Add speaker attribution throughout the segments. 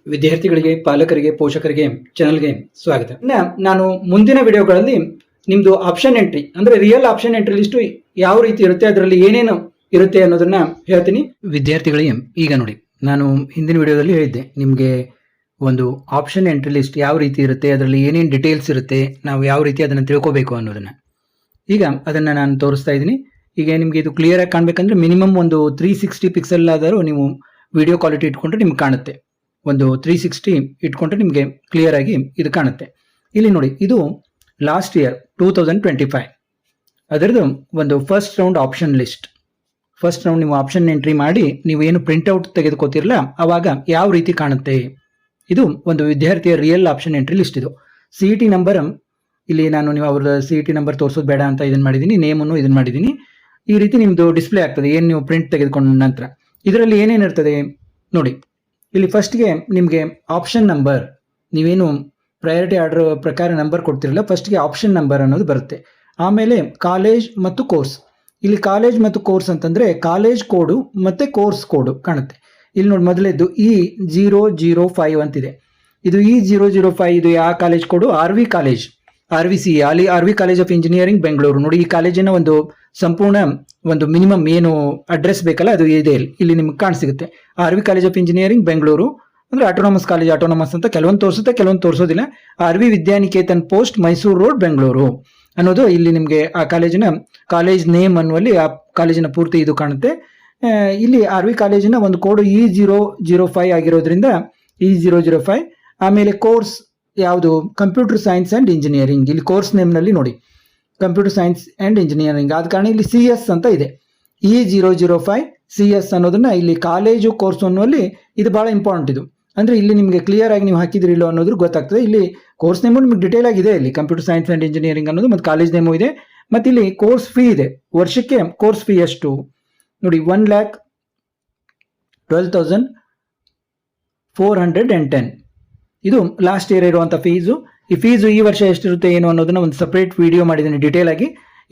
Speaker 1: ವಿದ್ಯಾರ್ಥಿಗಳಿಗೆ, ಪಾಲಕರಿಗೆ, ಪೋಷಕರಿಗೆ ಚಾನಲ್ಗೆ ಸ್ವಾಗತ. ನಾನು ಮುಂದಿನ ವಿಡಿಯೋಗಳಲ್ಲಿ ನಿಮ್ದು ಆಪ್ಷನ್ ಎಂಟ್ರಿ ಅಂದ್ರೆ ರಿಯಲ್ ಆಪ್ಷನ್ ಎಂಟ್ರಿ ಲಿಸ್ಟ್ ಯಾವ ರೀತಿ ಇರುತ್ತೆ, ಅದರಲ್ಲಿ ಏನೇನು ಇರುತ್ತೆ ಅನ್ನೋದನ್ನ ಹೇಳ್ತೀನಿ. ವಿದ್ಯಾರ್ಥಿಗಳಿಗೆ ಈಗ ನೋಡಿ, ನಾನು ಹಿಂದಿನ ವಿಡಿಯೋದಲ್ಲಿ ಹೇಳಿದ್ದೆ ನಿಮಗೆ ಒಂದು ಆಪ್ಷನ್ ಎಂಟ್ರಿ ಲಿಸ್ಟ್ ಯಾವ ರೀತಿ ಇರುತ್ತೆ, ಅದರಲ್ಲಿ ಏನೇನು ಡೀಟೇಲ್ಸ್ ಇರುತ್ತೆ, ನಾವು ಯಾವ ರೀತಿ ಅದನ್ನು ತಿಳ್ಕೋಬೇಕು ಅನ್ನೋದನ್ನ ಈಗ ಅದನ್ನ ನಾನು ತೋರಿಸ್ತಾ ಇದ್ದೀನಿ. ಈಗ ನಿಮಗೆ ಇದು ಕ್ಲಿಯರ್ ಆಗಿ ಕಾಣಬೇಕಂದ್ರೆ ಮಿನಿಮಮ್ ಒಂದು 360 ಪಿಕ್ಸೆಲ್ ಆದರೂ ನೀವು ವಿಡಿಯೋ ಕ್ವಾಲಿಟಿ ಇಟ್ಕೊಂಡ್ರೆ ನಿಮ್ಗೆ ಕಾಣುತ್ತೆ. ಒಂದು 360 ಇಟ್ಕೊಂಡ್ರೆ ನಿಮಗೆ ಕ್ಲಿಯರ್ ಆಗಿ ಇದು ಕಾಣುತ್ತೆ. ಇಲ್ಲಿ ನೋಡಿ, ಇದು ಲಾಸ್ಟ್ ಇಯರ್ 2025 ಅದರದ್ದು ಒಂದು first round option list. First round ನೀವು ಆಪ್ಷನ್ ಎಂಟ್ರಿ ಮಾಡಿ ನೀವು ಏನು ಪ್ರಿಂಟ್ಔಟ್ ತೆಗೆದುಕೋತಿರಲ್ಲ ಅವಾಗ ಯಾವ ರೀತಿ ಕಾಣುತ್ತೆ. ಇದು ಒಂದು ವಿದ್ಯಾರ್ಥಿಯ ರಿಯಲ್ ಆಪ್ಷನ್ ಎಂಟ್ರಿ ಲಿಸ್ಟ್. ಇದು CET ನಂಬರ್ ಇಲ್ಲಿ ನಾನು ನೀವು ಅವ್ರ CET ನಂಬರ್ ತೋರಿಸೋದು ಬೇಡ ಅಂತ ಇದನ್ನು ಮಾಡಿದ್ದೀನಿ, ನೇಮನ್ನು ಇದನ್ನು ಮಾಡಿದ್ದೀನಿ. ಈ ರೀತಿ ನಿಮ್ಮದು ಡಿಸ್ಪ್ಲೇ ಆಗ್ತದೆ ಏನು ನೀವು ಪ್ರಿಂಟ್ ತೆಗೆದುಕೊಂಡ ನಂತರ. ಇದರಲ್ಲಿ ಏನೇನು ಇರ್ತದೆ ನೋಡಿ, ಇಲ್ಲಿ ಫಸ್ಟ್ಗೆ ನಿಮಗೆ ಆಪ್ಷನ್ ನಂಬರ್, ನೀವೇನು ಪ್ರಯಾರಿಟಿ ಆರ್ಡರ್ ಪ್ರಕಾರ ನಂಬರ್ ಕೊಡ್ತಿರಲ್ಲ, ಫಸ್ಟ್ಗೆ ಆಪ್ಷನ್ ನಂಬರ್ ಅನ್ನೋದು ಬರುತ್ತೆ. ಆಮೇಲೆ ಕಾಲೇಜ್ ಮತ್ತು ಕೋರ್ಸ್. ಇಲ್ಲಿ ಕಾಲೇಜ್ ಮತ್ತು ಕೋರ್ಸ್ ಅಂತಂದರೆ ಕಾಲೇಜ್ ಕೋಡು ಮತ್ತು ಕೋರ್ಸ್ ಕೋಡು ಕಾಣುತ್ತೆ. ಇಲ್ಲಿ ನೋಡಿ, ಮೊದಲೇದು E005 ಅಂತಿದೆ. ಇದು E005 ಇದು ಯಾವ ಕಾಲೇಜ್ ಕೋಡು? RV ಕಾಲೇಜ್, RVC ಅಲ್ಲಿ RV college of engineering Bengaluru. ನೋಡಿ, ಈ ಕಾಲೇಜಿನ ಒಂದು ಸಂಪೂರ್ಣ ಒಂದು ಮಿನಿಮಮ್ ಏನು ಅಡ್ರೆಸ್ ಬೇಕಲ್ಲ ಅದು ಇದೆ ಇಲ್ಲಿ ನಿಮ್ಗೆ ಕಾಣಿಸಿಗುತ್ತೆ. RV college of engineering Bengaluru ಅಂದ್ರೆ ಆಟೋನಮಸ್ ಕಾಲೇಜ್, ಆಟೋನಮಸ್ ಅಂತ ಕೆಲವೊಂದು ತೋರಿಸುತ್ತೆ, ಕೆಲವೊಂದು ತೋರಿಸೋದಿಲ್ಲ. RV Vidyaniketan post Mysuru road Bengaluru ಅನ್ನೋದು ಇಲ್ಲಿ ನಿಮಗೆ ಆ ಕಾಲೇಜಿನ ಕಾಲೇಜ್ ನೇಮ್ ಅನ್ನುವಲ್ಲಿ ಆ ಕಾಲೇಜಿನ ಪೂರ್ತಿ ಇದು ಕಾಣುತ್ತೆ. ಇಲ್ಲಿ RV ಕಾಲೇಜಿನ ಒಂದು ಕೋಡು E005 ಆಗಿರೋದ್ರಿಂದ E005. ಆಮೇಲೆ ಕೋರ್ಸ್ ಯಾವುದು? Computer science and engineering. ಇಲ್ಲಿ ಕೋರ್ಸ್ ನೇಮ್ನಲ್ಲಿ ನೋಡಿ ಕಂಪ್ಯೂಟರ್ ಸೈನ್ಸ್ ಅಂಡ್ ಇಂಜಿನಿಯರಿಂಗ್, ಆದ ಕಾರಣ ಇಲ್ಲಿ CS ಅಂತ ಇದೆ. E005 CS ಅನ್ನೋದನ್ನ ಇಲ್ಲಿ ಕಾಲೇಜು ಕೋರ್ಸ್ ಅನ್ನುವಲ್ಲಿ ಇದು ಬಹಳ ಇಂಪಾರ್ಟೆಂಟ್. ಇದು ಅಂದ್ರೆ ಇಲ್ಲಿ ನಿಮಗೆ ಕ್ಲಿಯರ್ ಆಗಿ ನೀವು ಹಾಕಿದ್ರಿ ಇಲ್ಲೋ ಅನ್ನೋದು ಗೊತ್ತಾಗ್ತದೆ. ಇಲ್ಲಿ ಕೋರ್ಸ್ ನೇಮು ನಿಮಗೆ ಡಿಟೇಲ್ ಆಗಿದೆ, ಇಲ್ಲಿ ಕಂಪ್ಯೂಟರ್ ಸೈನ್ಸ್ ಅಂಡ್ ಇಂಜಿನಿಯರಿಂಗ್ ಅನ್ನೋದು, ಮತ್ತು ಕಾಲೇಜ್ ನೇಮು ಇದೆ, ಮತ್ತು ಇಲ್ಲಿ ಕೋರ್ಸ್ ಫೀ ಇದೆ. ವರ್ಷಕ್ಕೆ ಕೋರ್ಸ್ ಫೀ ಎಷ್ಟು ನೋಡಿ, 1,12,410. ಇದು ಲಾಸ್ಟ್ ಇಯರ್ ಇರುವಂಥ ಫೀಸು. ಈ ಫೀಸು ಈ ವರ್ಷ ಎಷ್ಟಿರುತ್ತೆ ಏನು ಅನ್ನೋದನ್ನ ಒಂದು ಸಪ್ರೇಟ್ ವಿಡಿಯೋ ಮಾಡಿದ್ದೀನಿ ಡೀಟೇಲ್ ಆಗಿ.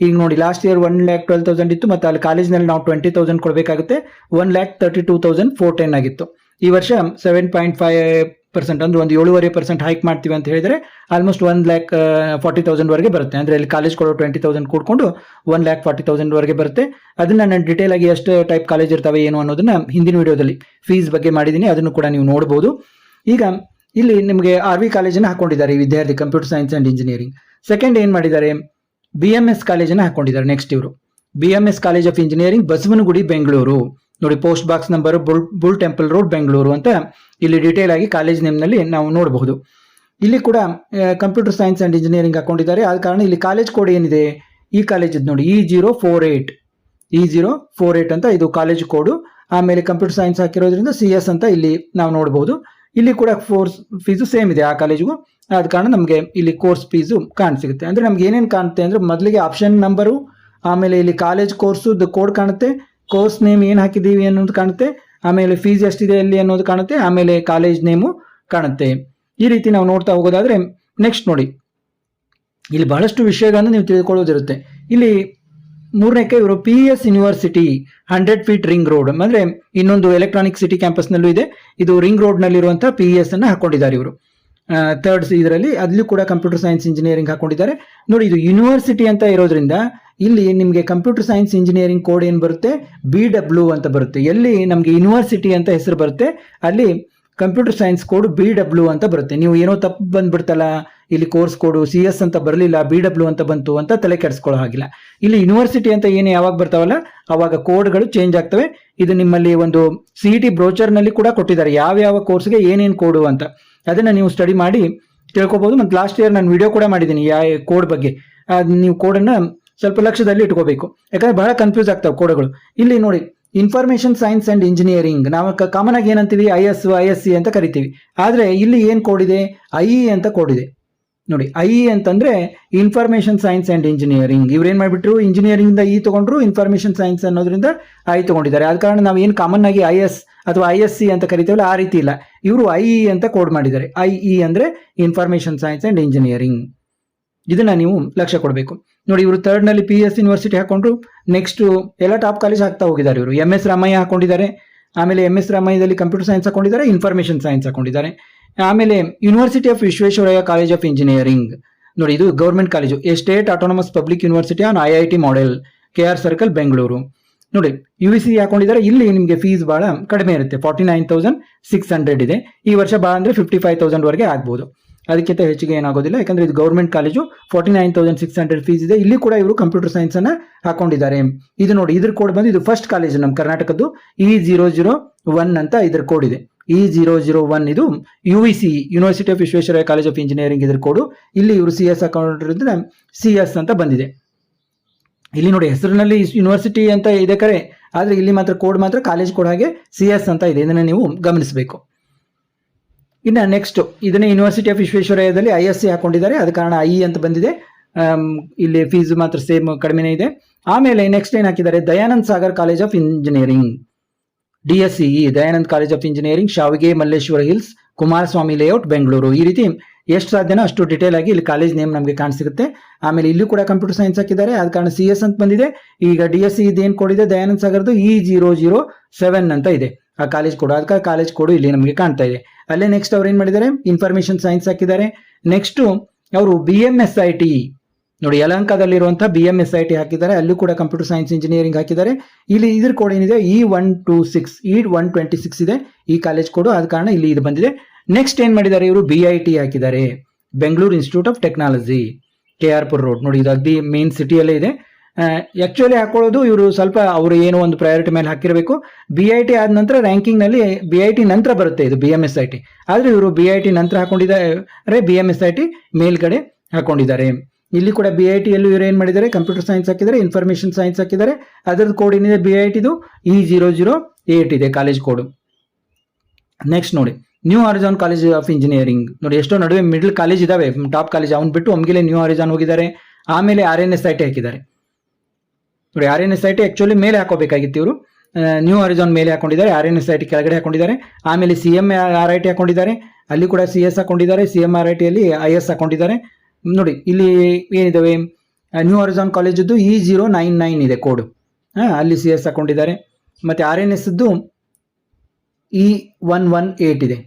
Speaker 1: ಈಗ ನೋಡಿ, ಲಾಸ್ಟ್ ಇಯರ್ 1,12,000 ಇತ್ತು, ಮತ್ತು ಅಲ್ಲಿ ಕಾಲೇಜ್ನಲ್ಲಿ ನಾವು 20,000 ಕೊಡಬೇಕಾಗುತ್ತೆ. 1,32,410 ಆಗಿತ್ತು. ಈ ವರ್ಷ 7.5% ಅಂದ್ರೆ ಒಂದು 7.5% ಹೈಕ್ ಮಾಡ್ತೀವಿ ಅಂತ ಹೇಳಿದರೆ ಆಲ್ಮೋಸ್ಟ್ 1,40,000 ವರೆಗೆ ಬರುತ್ತೆ. ಅಂದರೆ ಇಲ್ಲಿ ಕಾಲೇಜ್ ಕೊಡೋ 20,000 ಕೂಡ್ಕೊಂಡು 1,40,000 ವರೆಗೆ ಬರುತ್ತೆ. ಅದನ್ನ ನಾನು ಡೀಟೇಲ್ ಆಗಿ ಎಷ್ಟು ಟೈಪ್ ಕಾಲೇಜ್ ಇರ್ತವೆ ಏನು ಅನ್ನೋದನ್ನ ಹಿಂದಿನ ವಿಡಿಯೋದಲ್ಲಿ ಫೀಸ್ ಬಗ್ಗೆ ಮಾಡಿದ್ದೀನಿ, ಅದನ್ನು ಕೂಡ ನೀವು ನೋಡ್ಬೋದು. ಈಗ ಇಲ್ಲಿ ನಿಮಗೆ RV ಕಾಲೇಜನ್ನು ಹಾಕೊಂಡಿದ್ದಾರೆ ಈ ವಿದ್ಯಾರ್ಥಿ, computer science and engineering. Second ಏನು ಮಾಡಿದ್ದಾರೆ? BMS ಕಾಲೇಜನ್ನು ಹಾಕೊಂಡಿದ್ದಾರೆ. ನೆಕ್ಸ್ಟ್ ಇವರು BMS college of engineering Basavanagudi Bengaluru. ನೋಡಿ, post box number bull temple road Bengaluru ಅಂತ ಇಲ್ಲಿ ಡೀಟೇಲ್ ಆಗಿ ಕಾಲೇಜ್ ನೇಮ್ನಲ್ಲಿ ನಾವು ನೋಡಬಹುದು. ಇಲ್ಲಿ ಕೂಡ ಕಂಪ್ಯೂಟರ್ ಸೈನ್ಸ್ ಅಂಡ್ ಇಂಜಿನಿಯರಿಂಗ್ ಹಾಕೊಂಡಿದ್ದಾರೆ. ಆದ ಕಾರಣ ಇಲ್ಲಿ ಕಾಲೇಜ್ ಕೋಡ್ ಏನಿದೆ ಈ ಕಾಲೇಜ್ ನೋಡಿ, E048 ಅಂತ ಇದು ಕಾಲೇಜ್ ಕೋಡು. ಆಮೇಲೆ ಕಂಪ್ಯೂಟರ್ ಸೈನ್ಸ್ ಹಾಕಿರೋದ್ರಿಂದ CS ಅಂತ ಇಲ್ಲಿ ನಾವು ನೋಡಬಹುದು. ಇಲ್ಲಿ ಕೂಡ ಕೋರ್ಸ್ ಫೀಸು ಸೇಮ್ ಇದೆ ಆ ಕಾಲೇಜಿಗೂ, ಆದ ಕಾರಣ ನಮಗೆ ಇಲ್ಲಿ ಕೋರ್ಸ್ ಫೀಸು ಕಾಣಿಸುತ್ತೆ. ಅಂದರೆ ನಮ್ಗೆ ಏನೇನು ಕಾಣುತ್ತೆ ಅಂದರೆ, ಮೊದಲಿಗೆ ಆಪ್ಷನ್ ನಂಬರು, ಆಮೇಲೆ ಇಲ್ಲಿ ಕಾಲೇಜ್ ಕೋರ್ಸು ಕೋಡ್ ಕಾಣುತ್ತೆ, ಕೋರ್ಸ್ ನೇಮ್ ಏನು ಹಾಕಿದ್ದೀವಿ ಅನ್ನೋದು ಕಾಣುತ್ತೆ, ಆಮೇಲೆ ಫೀಸ್ ಎಷ್ಟಿದೆ ಅಲ್ಲಿ ಅನ್ನೋದು ಕಾಣುತ್ತೆ, ಆಮೇಲೆ ಕಾಲೇಜ್ ನೇಮು ಕಾಣುತ್ತೆ. ಈ ರೀತಿ ನಾವು ನೋಡ್ತಾ ಹೋಗೋದಾದ್ರೆ ನೆಕ್ಸ್ಟ್ ನೋಡಿ, ಇಲ್ಲಿ ಬಹಳಷ್ಟು ವಿಷಯಗಳನ್ನು ನೀವು ತಿಳ್ಕೊಳ್ಳೋದಿರುತ್ತೆ. ಇಲ್ಲಿ ಮೂರನೇಕ್ಕೆ ಇವರು PS university 100 feet ring road, ಅಂದ್ರೆ ಇನ್ನೊಂದು ಎಲೆಕ್ಟ್ರಾನಿಕ್ ಸಿಟಿ ಕ್ಯಾಂಪಸ್ನಲ್ಲೂ ಇದೆ. ಇದು ರಿಂಗ್ ರೋಡ್ ನಲ್ಲಿರುವಂತಹ PS ಅನ್ನು ಹಾಕೊಂಡಿದ್ದಾರೆ ಇವರು. ಥರ್ಡ್ ಇದರಲ್ಲಿ ಅಲ್ಲೂ ಕೂಡ ಕಂಪ್ಯೂಟರ್ ಸೈನ್ಸ್ ಇಂಜಿನಿಯರಿಂಗ್ ಹಾಕೊಂಡಿದ್ದಾರೆ. ನೋಡಿ, ಇದು ಯೂನಿವರ್ಸಿಟಿ ಅಂತ ಇರೋದ್ರಿಂದ ಇಲ್ಲಿ ನಿಮಗೆ ಕಂಪ್ಯೂಟರ್ ಸೈನ್ಸ್ ಇಂಜಿನಿಯರಿಂಗ್ ಕೋಡ್ ಏನು ಬರುತ್ತೆ? BW ಅಂತ ಬರುತ್ತೆ. ಎಲ್ಲಿ ನಮಗೆ ಯೂನಿವರ್ಸಿಟಿ ಅಂತ ಹೆಸರು ಬರುತ್ತೆ ಅಲ್ಲಿ ಕಂಪ್ಯೂಟರ್ ಸೈನ್ಸ್ ಕೋಡ್ BW ಅಂತ ಬರುತ್ತೆ. ನೀವು ಏನೋ ತಪ್ಪು ಬಂದ್ಬಿಡ್ತಲ್ಲ, ಇಲ್ಲಿ ಕೋರ್ಸ್ ಕೋಡು CS ಅಂತ ಬರಲಿಲ್ಲ, BW ಅಂತ ಬಂತು ಅಂತ ತಲೆ ಕೆಡಿಸ್ಕೊಳ್ಳೋ ಹಾಗಿಲ್ಲ. ಇಲ್ಲಿ ಯೂನಿವರ್ಸಿಟಿ ಅಂತ ಏನು ಯಾವಾಗ ಬರ್ತಾವಲ್ಲ ಅವಾಗ ಕೋಡ್ಗಳು ಚೇಂಜ್ ಆಗ್ತವೆ. ಇದು ನಿಮ್ಮಲ್ಲಿ ಒಂದು CET ಬ್ರೋಚರ್ನಲ್ಲಿ ಕೂಡ ಕೊಟ್ಟಿದ್ದಾರೆ, ಯಾವ ಕೋರ್ಸ್ಗೆ ಏನೇನು ಕೋಡು ಅಂತ. ಅದನ್ನು ನೀವು ಸ್ಟಡಿ ಮಾಡಿ ತಿಳ್ಕೊಬೋದು. ಮತ್ತು ಲಾಸ್ಟ್ ಇಯರ್ ನಾನು ವಿಡಿಯೋ ಕೂಡ ಮಾಡಿದ್ದೀನಿ ಯಾವ ಕೋಡ್ ಬಗ್ಗೆ. ನೀವು ಕೋಡನ್ನು ಸ್ವಲ್ಪ ಲಕ್ಷ್ಯದಲ್ಲಿ ಇಟ್ಕೋಬೇಕು, ಯಾಕಂದ್ರೆ ಬಹಳ ಕನ್ಫ್ಯೂಸ್ ಆಗ್ತವೆ ಕೋಡ್ಗಳು. ಇಲ್ಲಿ ನೋಡಿ, ಇನ್ಫಾರ್ಮೇಶನ್ ಸೈನ್ಸ್ ಅಂಡ್ ಇಂಜಿನಿಯರಿಂಗ್ ನಾವು ಕಾಮನ್ ಆಗಿ ಏನಂತೀವಿ? ISC ಅಂತ ಕರಿತೀವಿ. ಆದರೆ ಇಲ್ಲಿ ಏನು ಕೋಡ್ ಇದೆ? IE ಅಂತ ಕೋಡ್ ಇದೆ. ನೋಡಿ, IE ಅಂತಂದ್ರೆ ಇನ್ಫಾರ್ಮೇಶನ್ ಸೈನ್ಸ್ ಅಂಡ್ ಇಂಜಿನಿಯರಿಂಗ್. ಇವ್ರೇನ್ ಮಾಡಿಬಿಟ್ರು, ಇಂಜಿನಿಯರಿಂಗ್ ಇಂದ E ತಗೊಂಡ್ರು, ಇನ್ಫಾರ್ಮೇಶನ್ ಸೈನ್ಸ್ ಅನ್ನೋದ್ರಿಂದ I ತಗೊಂಡಿದ್ದಾರೆ. ಆದ ಕಾರಣ ನಾವು ಏನು ಕಾಮನ್ ಆಗಿ IS ಅಥವಾ ISC ಅಂತ ಕರಿತೀವಲ್ಲ ಆ ರೀತಿ ಇಲ್ಲ, ಇವರು IE ಅಂತ ಕೋಡ್ ಮಾಡಿದ್ದಾರೆ. IE ಅಂದ್ರೆ ಇನ್ಫಾರ್ಮೇಶನ್ ಸೈನ್ಸ್ ಅಂಡ್ ಇಂಜಿನಿಯರಿಂಗ್. ಇದನ್ನ ನೀವು ಲಕ್ಷ್ಯ ಕೊಡಬೇಕು. ನೋಡಿ, ಇವರು ಥರ್ಡ್ ನಲ್ಲಿ PS ಯೂನಿವರ್ಸಿಟಿ ಹಾಕೊಂಡ್ರು. ನೆಕ್ಸ್ಟ್ ಎಲ್ಲ ಟಾಪ್ ಕಾಲೇಜ್ ಹಾಕ್ತಾ ಹೋಗಿದ್ದಾರೆ ಇವರು. MS ರಾಮಯ್ಯ ಹಾಕೊಂಡಿದ್ದಾರೆ, ಆಮೇಲೆ MS ರಾಮಯ್ಯದಲ್ಲಿ ಕಂಪ್ಯೂಟರ್ ಸೈನ್ಸ್ ಹಾಕೊಂಡಿದ್ದಾರೆ, ಇನ್ಫಾರ್ಮೇಷನ್ ಸೈನ್ಸ್ ಹಾಕೊಂಡಿದ್ದಾರೆ. ಆಮೇಲೆ university of Visvesvaraya college of engineering ನೋಡಿ, ಇದು government college, A state autonomous public university on IIT model, KR circle, Bengaluru. ನೋಡಿ UVC ಹಾಕೊಂಡಿದ್ದಾರೆ. ಇಲ್ಲಿ ನಿಮಗೆ ಫೀಸ್ ಬಹಳ ಕಡಿಮೆ ಇರುತ್ತೆ, 49,600 ಇದೆ. ಈ ವರ್ಷ ಬಹಳ ಅಂದ್ರೆ 55,000 ವರೆಗೆ ಆಗ್ಬೋದು, ಅದಕ್ಕಿಂತ ಹೆಚ್ಚಿಗೆ ಏನಾಗೋದಿಲ್ಲ, ಯಾಕಂದ್ರೆ ಇದು ಗೌರ್ಮೆಂಟ್ ಕಾಲೇಜು. 49,600 ಫೀಸ್ ಇದೆ. ಇಲ್ಲಿ ಕೂಡ ಇವರು ಕಂಪ್ಯೂಟರ್ ಸೈನ್ಸ್ ಅನ್ನ ಹಾಕೊಂಡಿದ್ದಾರೆ. ಇದು ನೋಡಿ, ಇದ್ರ ಕೋಡ್ ಬಂದು ಇದು ಫಸ್ಟ್ ಕಾಲೇಜ್ ನಮ್ಮ ಕರ್ನಾಟಕದ್ದು, E001 ಅಂತ ಇದ್ರ ಕೋಡ್ ಇದೆ. E001 ಇದು UVC, university of Visvesvaraya college of engineering ಇದ್ರ ಕೋಡು. ಇಲ್ಲಿ ಇವರು CS ಹಾಕೊಂಡಿರೋದ್ರಿಂದ CS ಅಂತ ಬಂದಿದೆ. ಇಲ್ಲಿ ನೋಡಿ, ಹೆಸರಿನಲ್ಲಿ ಯೂನಿವರ್ಸಿಟಿ ಅಂತ ಇದೆ ಕರೆ, ಆದ್ರೆ ಇಲ್ಲಿ ಮಾತ್ರ ಕೋಡ್ ಮಾತ್ರ ಕಾಲೇಜ್ ಕೋಡ್ ಹಾಗೆ CS ಅಂತ ಇದೆ. ಇದನ್ನ ನೀವು ಗಮನಿಸಬೇಕು. ಇನ್ನು ನೆಕ್ಸ್ಟ್, ಇದನ್ನ ಯೂನಿವರ್ಸಿಟಿ ಆಫ್ ವಿಶ್ವೇಶ್ವರಯ್ಯದಲ್ಲಿ ISC ಹಾಕೊಂಡಿದ್ದಾರೆ, ಅದ ಕಾರಣ I ಅಂತ ಬಂದಿದೆ. ಇಲ್ಲಿ ಫೀಸ್ ಮಾತ್ರ ಸೇಮ್ ಕಡಿಮೆನೇ ಇದೆ. ಆಮೇಲೆ ನೆಕ್ಸ್ಟ್ ಏನ್ ಹಾಕಿದ್ದಾರೆ, Dayanand Sagar college of engineering, DSCE, Dayanand college of engineering, ಶಾವಿಗೆ ಮಲ್ಲೇಶ್ವರ ಹಿಲ್ಸ್, ಕುಮಾರಸ್ವಾಮಿ ಲೇಔಟ್, ಬೆಂಗಳೂರು. ಈ ರೀತಿ ಎಷ್ಟು ಸಾಧ್ಯನೋ ಅಷ್ಟು ಡಿಟೇಲ್ ಆಗಿ ಇಲ್ಲಿ ಕಾಲೇಜ್ ನೇಮ್ ನಮಗೆ ಕಾಣಿಸಿಗುತ್ತೆ. ಆಮೇಲೆ ಇಲ್ಲಿ ಕೂಡ ಕಂಪ್ಯೂಟರ್ ಸೈನ್ಸ್ ಹಾಕಿದ್ದಾರೆ, ಅದ ಕಾರಣ CS ಅಂತ ಬಂದಿದೆ. ಈಗ DSCE ಏನ್ ಕೋಡ್ ಇದೆ, ದಯಾನಂದ್ ಸಾಗರ್ದು E007 ಅಂತ ಇದೆ ಆ ಕಾಲೇಜ್ ಕೋಡ್, ಅದಕ್ಕೆ ಕಾಲೇಜ್ ಕೋಡ್ ಇಲ್ಲಿ ನಮಗೆ ಕಾಣ್ತಾ ಇದೆ. ಅಲ್ಲೇ ನೆಕ್ಸ್ಟ್ ಅವ್ರು ಏನ್ ಮಾಡಿದ್ದಾರೆ, ಇನ್ಫಾರ್ಮೇಶನ್ ಸೈನ್ಸ್ ಹಾಕಿದ್ದಾರೆ. ನೆಕ್ಸ್ಟ್ ಅವರು BMSIT ನೋಡಿ, ಯಲಹಂಕದಲ್ಲಿರುವಂತಹ BMSIT ಹಾಕಿದ್ದಾರೆ, ಅಲ್ಲೂ ಕೂಡ ಕಂಪ್ಯೂಟರ್ ಸೈನ್ಸ್ ಇಂಜಿನಿಯರಿಂಗ್ ಹಾಕಿದ್ದಾರೆ. ಇಲ್ಲಿ ಇದ್ರ ಕೋಡ್ ಏನಿದೆ, E126 ಇದೆ ಈ ಕಾಲೇಜ್ ಕೋಡ್, ಆದ ಕಾರಣ ಇಲ್ಲಿ ಇದು ಬಂದಿದೆ. ನೆಕ್ಸ್ಟ್ ಏನ್ ಮಾಡಿದ್ದಾರೆ ಇವರು, BIT ಹಾಕಿದ್ದಾರೆ, Bengaluru institute of technology, KR ಪುರ ರೋಡ್. ನೋಡಿ, ಇದು ಅಗ್ದಿ ಮೇನ್ ಸಿಟಿಯಲ್ಲೇ ಇದೆ. ಆಕ್ಚುಲಿ ಹಾಕೊಳ್ಳೋದು ಇವರು ಸ್ವಲ್ಪ ಅವರು ಏನೋ ಒಂದು ಪ್ರಯಾರಿಟಿ ಮೇಲೆ ಹಾಕಿರಬೇಕು. BIT ಆದ ನಂತರ ರ್ಯಾಂಕಿಂಗ್ ನಲ್ಲಿ BIT ನಂತರ ಬರುತ್ತೆ ಇದು BMSIT, ಆದ್ರೆ ಇವರು BIT ನಂತರ ಹಾಕೊಂಡಿದ್ದಾರೆ, BMSIT ಮೇಲ್ಗಡೆ ಹಾಕೊಂಡಿದ್ದಾರೆ. ಇಲ್ಲಿ ಕೂಡ BIT ಯಲ್ಲೂ ಇವರು ಏನ್ ಮಾಡಿದ್ದಾರೆ, ಕಂಪ್ಯೂಟರ್ ಸೈನ್ಸ್ ಹಾಕಿದ್ದಾರೆ, ಇನ್ಫಾರ್ಮೇಶನ್ ಸೈನ್ಸ್ ಹಾಕಿದ್ದಾರೆ. ಅದರದ್ದು ಕೋಡ್ ಏನಿದೆ, BIT ಇದು E008 ಇದೆ ಕಾಲೇಜ್ ಕೋಡ್. ನೆಕ್ಸ್ಟ್ ನೋಡಿ, new horizon college of engineering. ನೋಡಿ, ಎಷ್ಟೋ ನಡುವೆ ಮಿಡಲ್ ಕಾಲೇಜ್ ಇದಾವೆ, ಟಾಪ್ ಕಾಲೇಜ್ ಅವ್ನು ಬಿಟ್ಟು ಒಮ್ಗಿಲೆ ನ್ಯೂ ಹಾರಿಜಾನ್ ಹೋಗಿದ್ದಾರೆ. ಆಮೇಲೆ RNSIT ಹಾಕಿದ್ದಾರೆ. ನೋಡಿ, RNSIT ಆಕ್ಚುಲಿ ಮೇಲೆ ಹಾಕೋಬೇಕಾಗಿತ್ತು ಇವರು, ನ್ಯೂ ಹಾರಿಜಾನ್ ಮೇಲೆ ಹಾಕೊಂಡಿದ್ದಾರೆ, RNSIT ಕೆಳಗಡೆ ಹಾಕೊಂಡಿದ್ದಾರೆ. ಆಮೇಲೆ CMRIT ಹಾಕೊಂಡಿದ್ದಾರೆ, ಅಲ್ಲಿ ಕೂಡ CS ಹಾಕೊಂಡಿದ್ದಾರೆ. CMRIT ಅಲ್ಲಿ IS ಹಾಕೊಂಡಿದ್ದಾರೆ. ನೋಡಿ, ಇಲ್ಲಿ ಏನಿದಾವೆ, ನ್ಯೂ ಹಾರಿಜಾನ್ ಕಾಲೇಜದ್ದು E099 ಇದೆ ಕೋಡ್, ಅಲ್ಲಿ CS ಹಾಕೊಂಡಿದ್ದಾರೆ. ಮತ್ತೆ RNSದ್ದು E118 ಇದೆ,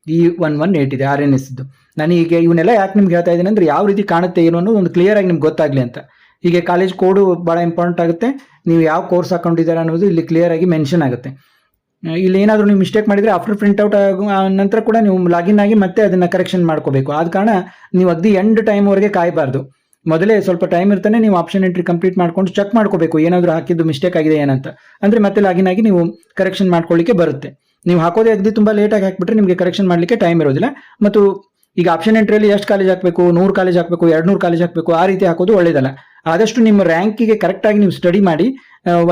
Speaker 1: E118 ಇದೆ RNSದ್ದು. ನನಗೆ ಇವನ್ನೆಲ್ಲ ಯಾಕೆ ನಿಮ್ಗೆ ಹೇಳ್ತಾ ಇದ್ದೀನಿ ಅಂದ್ರೆ, ಯಾವ ರೀತಿ ಕಾಣುತ್ತೆ ಏನು ಅನ್ನೋದು ಒಂದು ಕ್ಲಿಯರ್ ಆಗಿ ನಿಮ್ಗೆ ಗೊತ್ತಾಗ್ಲಿ ಅಂತ. ಹೀಗೆ ಕಾಲೇಜ್ ಕೋಡು ಬಹಳ ಇಂಪಾರ್ಟೆಂಟ್ ಆಗುತ್ತೆ. ನೀವು ಯಾವ ಕೋರ್ಸ್ ಹಾಕೊಂಡಿದ್ದೀರಾ ಅನ್ನೋದು ಇಲ್ಲಿ ಕ್ಲಿಯರ್ ಆಗಿ ಮೆನ್ಷನ್ ಆಗುತ್ತೆ. ಇಲ್ಲಿ ಏನಾದರೂ ನೀವು ಮಿಸ್ಟೇಕ್ ಮಾಡಿದ್ರೆ ಆಫ್ಟರ್ ಪ್ರಿಂಟ್ಔಟ್ ನಂತರ ಕೂಡ ನೀವು ಲಾಗಿನ್ ಆಗಿ ಮತ್ತೆ ಅದನ್ನ ಕರೆಕ್ಷನ್ ಮಾಡ್ಕೋಬೇಕು. ಆದ ಕಾರಣ ನೀವು ಅಗ್ದಿ ಎಂಡ್ ಟೈಮ್ವರೆಗೆ ಕಾಯಬಾರ್ದು. ಮೊದಲೇ ಸ್ವಲ್ಪ ಟೈಮ್ ಇರ್ತಾನೆ, ನೀವು ಆಪ್ಷನ್ ಎಂಟ್ರಿ ಕಂಪ್ಲೀಟ್ ಮಾಡ್ಕೊಂಡು ಚೆಕ್ ಮಾಡ್ಕೋಬೇಕು, ಏನಾದರೂ ಹಾಕಿದ್ದು ಮಿಸ್ಟೇಕ್ ಆಗಿದೆ ಏನಂತ. ಅಂದ್ರೆ ಮತ್ತೆ ಲಾಗಿನ್ ಆಗಿ ನೀವು ಕರೆಕ್ಷನ್ ಮಾಡ್ಕೊಳ್ಳಿಕ್ಕೆ ಬರುತ್ತೆ. ನೀವು ಹಾಕೋದೇ ಅಗ್ದಿ ತುಂಬಾ ಲೇಟಾಗಿ ಹಾಕ್ಬಿಟ್ರೆ ನಿಮಗೆ ಕರೆಕ್ಷನ್ ಮಾಡಲಿಕ್ಕೆ ಟೈಮ್ ಇರೋದಿಲ್ಲ. ಮತ್ತು ಈಗ ಆಪ್ಷನ್ ಎಂಟ್ರಿಯಲ್ಲಿ ಎಷ್ಟು ಕಾಲೇಜ್ ಹಾಕಬೇಕು, 100 ಕಾಲೇಜ್ ಹಾಕಬೇಕು, 200 ಕಾಲೇಜ್ ಹಾಕಬೇಕು, ಆ ರೀತಿ ಹಾಕೋದು ಒಳ್ಳೇದಲ್ಲ. ಆದಷ್ಟು ನಿಮ್ಮ ರ್ಯಾಂಕಿಗೆ ಕರೆಕ್ಟಾಗಿ ನೀವು ಸ್ಟಡಿ ಮಾಡಿ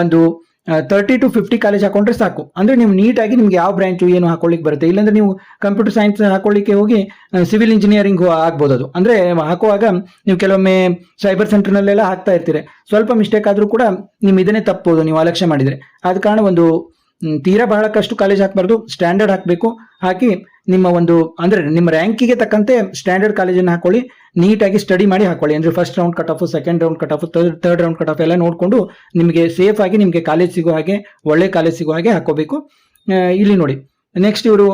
Speaker 1: ಒಂದು 30 to 50 ಕಾಲೇಜ್ ಹಾಕೊಂಡ್ರೆ ಸಾಕು. ಅಂದ್ರೆ ನೀವು ನೀಟಾಗಿ ನಿಮ್ಗೆ ಯಾವ ಬ್ರಾಂಚು ಏನು ಹಾಕೊಳ್ಳಿಕ್ಕೆ ಬರುತ್ತೆ. ಇಲ್ಲಾಂದ್ರೆ ನೀವು ಕಂಪ್ಯೂಟರ್ ಸೈನ್ಸ್ ಹಾಕೊಳ್ಳಿಕ್ಕೆ ಹೋಗಿ ಸಿವಿಲ್ ಇಂಜಿನಿಯರಿಂಗ್ ಆಗ್ಬೋದು. ಅದು ಅಂದ್ರೆ ಹಾಕುವಾಗ ನೀವು ಕೆಲವೊಮ್ಮೆ ಸೈಬರ್ ಸೆಂಟರ್ನಲ್ಲೆಲ್ಲ ಹಾಕ್ತಾ ಇರ್ತೀರಿ, ಸ್ವಲ್ಪ ಮಿಸ್ಟೇಕ್ ಆದ್ರೂ ಕೂಡ ನಿಮ್ ಇದನ್ನೇ ತಪ್ಪಬಹುದು ನೀವು ಅಲಕ್ಷ್ಯ ಮಾಡಿದ್ರೆ. ಆದ ಕಾರಣ ಒಂದು ತೀರಾ ಬಹಳಕ್ಕಷ್ಟು ಕಾಲೇಜ್ ಹಾಕಬಾರ್ದು, ಸ್ಟ್ಯಾಂಡರ್ಡ್ ಹಾಕಬೇಕು. ಹಾಕಿ ನಿಮ್ಮ ಒಂದು ಅಂದ್ರೆ ನಿಮ್ಮ ರ್ಯಾಂಕಿಗೆ ತಕ್ಕಂತೆ ಸ್ಟ್ಯಾಂಡರ್ಡ್ ಕಾಲೇಜನ್ನು ಹಾಕೊಳ್ಳಿ, ನೀಟಾಗಿ ಸ್ಟಡಿ ಮಾಡಿ ಹಾಕೊಳ್ಳಿ. ಅಂದ್ರೆ first round cut off, second round cut off, third round cut off ಎಲ್ಲ ನೋಡಿಕೊಂಡು ನಿಮಗೆ ಸೇಫ್ ಆಗಿ ನಿಮಗೆ ಕಾಲೇಜ್ ಸಿಗೋ ಹಾಗೆ, ಒಳ್ಳೆ ಕಾಲೇಜ್ ಸಿಗೋ ಹಾಗೆ ಹಾಕೋಬೇಕು. ಇಲ್ಲಿ ನೋಡಿ, ನೆಕ್ಸ್ಟ್ ಇವರು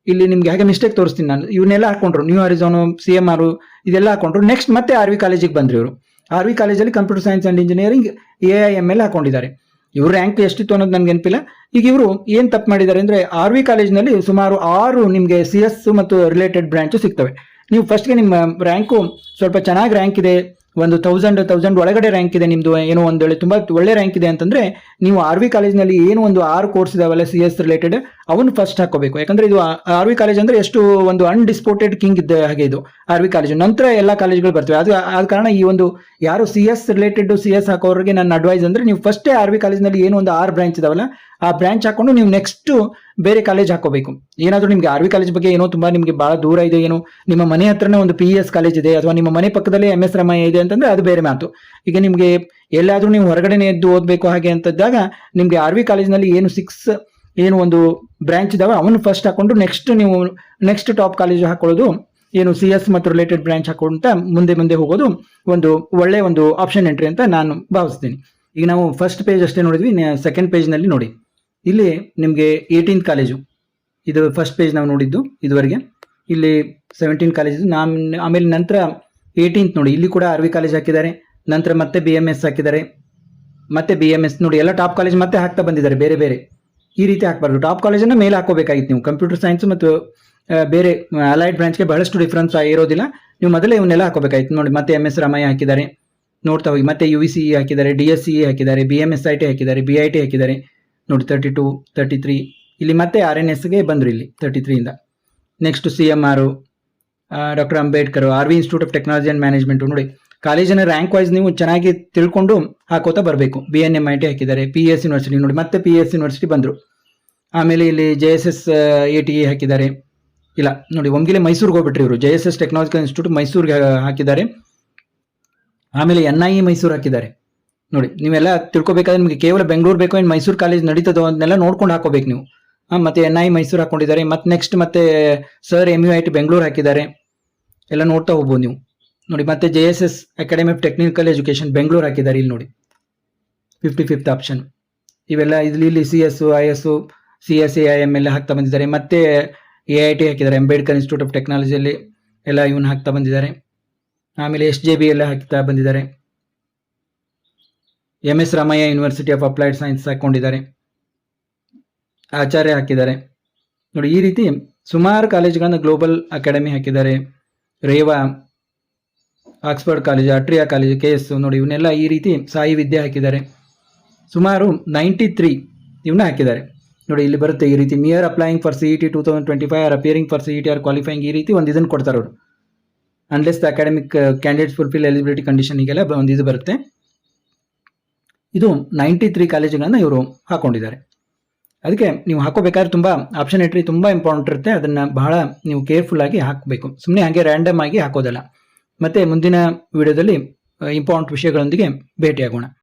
Speaker 1: ಇಲ್ಲಿ ನಿಮ್ಗೆ ಹಾಗೆ ಮಿಸ್ಟೇಕ್ ತೋರಿಸ್ತೀನಿ ನಾನು. ಇವನ್ನೆಲ್ಲ ಹಾಕೊಂಡ್ರು, ನ್ಯೂ ಹಾರಿಜಾನ್, CMR ಇದೆಲ್ಲ ಹಾಕೊಂಡ್ರು. ನೆಕ್ಸ್ಟ್ ಮತ್ತೆ RV ಕಾಲೇಜಿಗೆ ಬಂದ್ರು ಇವರು. RV ಕಾಲೇಜಲ್ಲಿ computer science and engineering AIML ಹಾಕೊಂಡಿದ್ದಾರೆ. ಇವ್ರ ರ್ಯಾಂಕ್ ಎಷ್ಟಿತ್ತು ಅನ್ನೋದು ನನ್ಗೆ ನೆನಪಿಲ್ಲ. ಈಗ ಇವರು ಏನ್ ತಪ್ಪು ಮಾಡಿದ್ದಾರೆ ಅಂದ್ರೆ, RV ಕಾಲೇಜ್ನಲ್ಲಿ ಸುಮಾರು 6 ನಿಮ್ಗೆ CS ಮತ್ತು ರಿಲೇಟೆಡ್ ಬ್ರಾಂಚ್ ಸಿಗ್ತವೆ. ನೀವು ಫಸ್ಟ್ಗೆ ನಿಮ್ಮ ರ್ಯಾಂಕು ಸ್ವಲ್ಪ ಚೆನ್ನಾಗಿ ರ್ಯಾಂಕ್ ಇದೆ, ಒಂದು 1000 ಒಳಗಡೆ ರ್ಯಾಂಕ್ ಇದೆ ನಿಮ್ದು, ಏನೋ ಒಂದು ವೇಳೆ ತುಂಬಾ ಒಳ್ಳೆ ರ್ಯಾಂಕ್ ಇದೆ ಅಂತಂದ್ರೆ ನೀವು RV ಕಾಲೇಜ್ನಲ್ಲಿ ಏನು ಒಂದು 6 ಕೋರ್ಸ್ ಇದಾವಲ್ಲ CS ರಿಲೇಟೆಡ್, ಅವನು ಫಸ್ಟ್ ಹಾಕೋಬೇಕು. ಯಾಕಂದ್ರೆ ಇದು RV ಕಾಲೇಜ್ ಅಂದ್ರೆ ಎಷ್ಟು ಒಂದು ಅನ್ಡಿಸ್ಪ್ಯೂಟೆಡ್ ಕಿಂಗ್ ಇದ್ದ ಹಾಗೆ ಇದು RV ಕಾಲೇಜು. ನಂತರ ಎಲ್ಲ ಕಾಲೇಜ್ಗಳು ಬರ್ತವೆ. ಆದ ಕಾರಣ ಈ ಒಂದು ಯಾರು CS ರಿಲೇಟೆಡ್ CS ಹಾಕೋರಿಗೆ ನನ್ನ ಅಡ್ವೈಸ್ ಅಂದ್ರೆ, ನೀವು ಫಸ್ಟೇ RV ಕಾಲೇಜ್ನಲ್ಲಿ ಏನು ಒಂದು 6 ಬ್ರಾಂಚ್ ಇದಾವಲ್ಲ, ಆ ಬ್ರಾಂಚ್ ಹಾಕೊಂಡು ನೀವು ನೆಕ್ಸ್ಟ್ ಬೇರೆ ಕಾಲೇಜ್ ಹಾಕೋಬೇಕು. ಏನಾದರೂ ನಿಮ್ಗೆ RV ಕಾಲೇಜ್ ಬಗ್ಗೆ ಏನೋ ತುಂಬಾ ನಿಮ್ಗೆ ಬಹಳ ದೂರ ಇದೆ, ಏನು ನಿಮ್ಮ ಮನೆ ಹತ್ರನೇ ಒಂದು PES ಕಾಲೇಜ್ ಇದೆ, ಅಥವಾ ನಿಮ್ಮ ಮನೆ ಪಕ್ಕದಲ್ಲೇ MS ರಾಮಯ್ಯ ಇದೆ ಅಂತಂದ್ರೆ ಅದು ಬೇರೆ ಮಾತು. ಈಗ ನಿಮ್ಗೆ ಎಲ್ಲಾದ್ರೂ ನೀವು ಹೊರಗಡೆನೆ ಎದ್ದು ಓದಬೇಕು ಹಾಗೆ ಅಂತದ್ದಾಗ ನಿಮ್ಗೆ RV ಕಾಲೇಜ್ನಲ್ಲಿ ಏನು ಒಂದು ಬ್ರಾಂಚ್ ಇದಾವೆ ಅವನು ಫಸ್ಟ್ ಹಾಕೊಂಡು ನೆಕ್ಸ್ಟ್ ಟಾಪ್ ಕಾಲೇಜ್ ಹಾಕೊಳ್ಳೋದು, ಏನು CS ಮತ್ತು ರಿಲೇಟೆಡ್ ಬ್ರಾಂಚ್ ಹಾಕೊಂತ ಮುಂದೆ ಹೋಗೋದು ಒಂದು ಒಳ್ಳೆ ಒಂದು ಆಪ್ಷನ್ ಎಂಟ್ರಿ ಅಂತ ನಾನು ಭಾವಿಸ್ತೀನಿ. ಈಗ ನಾವು ಫಸ್ಟ್ ಪೇಜ್ ಅಷ್ಟೇ ನೋಡಿದ್ವಿ. ಸೆಕೆಂಡ್ ಪೇಜ್ ನಲ್ಲಿ ನೋಡಿ, ಇಲ್ಲಿ ನಿಮಗೆ 18th ಕಾಲೇಜು, ಇದು ಫಸ್ಟ್ ಪೇಜ್ ನಾವು ನೋಡಿದ್ದು ಇದುವರೆಗೆ. ಇಲ್ಲಿ 17 ಕಾಲೇಜ್, ಆಮೇಲೆ ನಂತರ 18th ನೋಡಿ, ಇಲ್ಲಿ ಕೂಡ RV ಕಾಲೇಜ್ ಹಾಕಿದ್ದಾರೆ. ನಂತರ ಮತ್ತೆ BMS ಹಾಕಿದ್ದಾರೆ, ಮತ್ತೆ BMS ನೋಡಿ, ಎಲ್ಲ ಟಾಪ್ ಕಾಲೇಜ್ ಮತ್ತೆ ಹಾಕ್ತಾ ಬಂದಿದ್ದಾರೆ ಬೇರೆ ಬೇರೆ. ಈ ರೀತಿ ಹಾಕಬಾರ್ದು, ಟಾಪ್ ಕಾಲೇಜನ್ನು ಮೇಲೆ ಹಾಕೋಬೇಕಾಗಿತ್ತು ನೀವು. ಕಂಪ್ಯೂಟರ್ ಸೈನ್ಸ್ ಮತ್ತು ಬೇರೆ ಅಲೈಡ್ ಬ್ರಾಂಚ್ಗೆ ಬಹಳಷ್ಟು ಡಿಫ್ರೆನ್ಸ್ ಇರೋದಿಲ್ಲ, ನೀವು ಮೊದಲೇ ಇವನ್ನೆಲ್ಲ ಹಾಕೋಬೇಕಾಗಿತ್ತು ನೋಡಿ. ಮತ್ತೆ MS ರಾಮಯ್ಯ ಹಾಕಿದ್ದಾರೆ, ನೋಡ್ತಾ ಹೋಗಿ. ಮತ್ತೆ UVCE ಹಾಕಿದ್ದಾರೆ, DSCE ಹಾಕಿದ್ದಾರೆ, BMSIT ಹಾಕಿದ್ದಾರೆ, BIT ಹಾಕಿದ್ದಾರೆ ನೋಡಿ. 32, 33 ಇಲ್ಲಿ ಮತ್ತೆ RNSಗೆ ಬಂದರು ಇಲ್ಲಿ 33ಇಂದ. Next CMR, doctor Ambedkar, RV institute of technology and management ನೋಡಿ. ಕಾಲೇಜಿನ ರ್ಯಾಂಕ್ ವೈಸ್ ನೀವು ಚೆನ್ನಾಗಿ ತಿಳ್ಕೊಂಡು ಹಾಕೋತಾ ಬರಬೇಕು. BNMIT ಹಾಕಿದ್ದಾರೆ, PS ಯೂನಿವರ್ಸಿಟಿ ನೋಡಿ, ಮತ್ತೆ PS ಯೂನಿವರ್ಸಿಟಿ ಬಂದರು. ಆಮೇಲೆ ಇಲ್ಲಿ JSS ATE ಹಾಕಿದ್ದಾರೆ. ಇಲ್ಲ ನೋಡಿ, ಒಮ್ಗಿಲೆ ಮೈಸೂರಿಗೆ ಹೋಗ್ಬಿಟ್ರಿ ಇವರು. JSS ಟೆಕ್ನಾಲಜಿಕಲ್ ಇನ್ಸ್ಟಿಟ್ಯೂಟ್ ಮೈಸೂರಿಗೆ ಹಾಕಿದ್ದಾರೆ. ಆಮೇಲೆ NIE ಮೈಸೂರು ಹಾಕಿದ್ದಾರೆ ನೋಡಿ. ನೀವೆಲ್ಲ ತಿಳ್ಕೊಬೇಕಾದ್ರೆ ನಿಮಗೆ ಕೇವಲ ಬೆಂಗಳೂರು ಬೇಕು, ಏನು ಮೈಸೂರು ಕಾಲೇಜ್ ನಡೀತದೋ ಅದನ್ನೆಲ್ಲ ನೋಡ್ಕೊಂಡು ಹಾಕೋಬೇಕು ನೀವು. ಮತ್ತೆ NIE ಮೈಸೂರು ಹಾಕೊಂಡಿದ್ದಾರೆ. ಮತ್ತೆ ನೆಕ್ಸ್ಟ್ ಮತ್ತೆ ಸರ್ MUIT ಬೆಂಗಳೂರು ಹಾಕಿದ್ದಾರೆ. ಎಲ್ಲ ನೋಡ್ತಾ ಹೋಗ್ಬೋದು ನೀವು ನೋಡಿ. ಮತ್ತೆ JSS academy of technical education Bengaluru ಹಾಕಿದ್ದಾರೆ ಇಲ್ಲಿ ನೋಡಿ, 55th ಆಪ್ಷನ್. ಇವೆಲ್ಲ ಇಲ್ಲಿ CS, IS, CSAIM ಎಲ್ಲ ಹಾಕ್ತಾ ಬಂದಿದ್ದಾರೆ. ಮತ್ತೆ AIT ಹಾಕಿದ್ದಾರೆ, ಅಂಬೇಡ್ಕರ್ ಇನ್ಸ್ಟಿಟ್ಯೂಟ್ ಆಫ್ ಟೆಕ್ನಾಲಜಿಯಲ್ಲಿ ಎಲ್ಲ ಇವನ್ನ ಹಾಕ್ತಾ ಬಂದಿದ್ದಾರೆ. ಆಮೇಲೆ SJB ಎಲ್ಲ ಹಾಕ್ತಾ ಬಂದಿದ್ದಾರೆ. MS Ramaiah university of applied science ಹಾಕೊಂಡಿದ್ದಾರೆ, ಆಚಾರ್ಯ ಹಾಕಿದ್ದಾರೆ ನೋಡಿ. ಈ ರೀತಿ ಸುಮಾರು ಕಾಲೇಜ್ಗಳನ್ನ ಗ್ಲೋಬಲ್ ಅಕಾಡೆಮಿ ಹಾಕಿದ್ದಾರೆ, Reva, Oxford college, Atria college, KS ನೋಡಿ. ಇವನ್ನೆಲ್ಲ ಈ ರೀತಿ ಸಾಯಿ ವಿದ್ಯೆ ಹಾಕಿದ್ದಾರೆ. ಸುಮಾರು 93 ಇವನ್ನ ಹಾಕಿದ್ದಾರೆ ನೋಡಿ. ಇಲ್ಲಿ ಬರುತ್ತೆ ಈ ರೀತಿ, ಮಿಯರ್ applying for CET 2025 or appearing for CET or qualifying, ಈ ರೀತಿ ಒಂದು ಇದನ್ನು ಕೊಡ್ತಾರೆ ಅವರು. Unless the academic candidates fulfil eligibility condition, ಈಗೆಲ್ಲ ಒಂದು ಇದು ಬರುತ್ತೆ. ಇದು 93 ಕಾಲೇಜುಗಳನ್ನು ಇವರು ಹಾಕೊಂಡಿದ್ದಾರೆ. ಅದಕ್ಕೆ ನೀವು ಹಾಕೋಬೇಕಾದ್ರೆ ತುಂಬ ಆಪ್ಷನ್ ಎಂಟ್ರಿ ತುಂಬ ಇಂಪಾರ್ಟೆಂಟ್ ಇರುತ್ತೆ. ಅದನ್ನು ಬಹಳ ನೀವು ಕೇರ್ಫುಲ್ ಆಗಿ ಹಾಕಬೇಕು, ಸುಮ್ಮನೆ ಹಾಗೆ ರ್ಯಾಂಡಮ್ ಆಗಿ ಹಾಕೋದಲ್ಲ. ಮತ್ತೆ ಮುಂದಿನ ವಿಡಿಯೋದಲ್ಲಿ ಇಂಪಾರ್ಟೆಂಟ್ ವಿಷಯಗಳೊಂದಿಗೆ ಭೇಟಿಯಾಗೋಣ.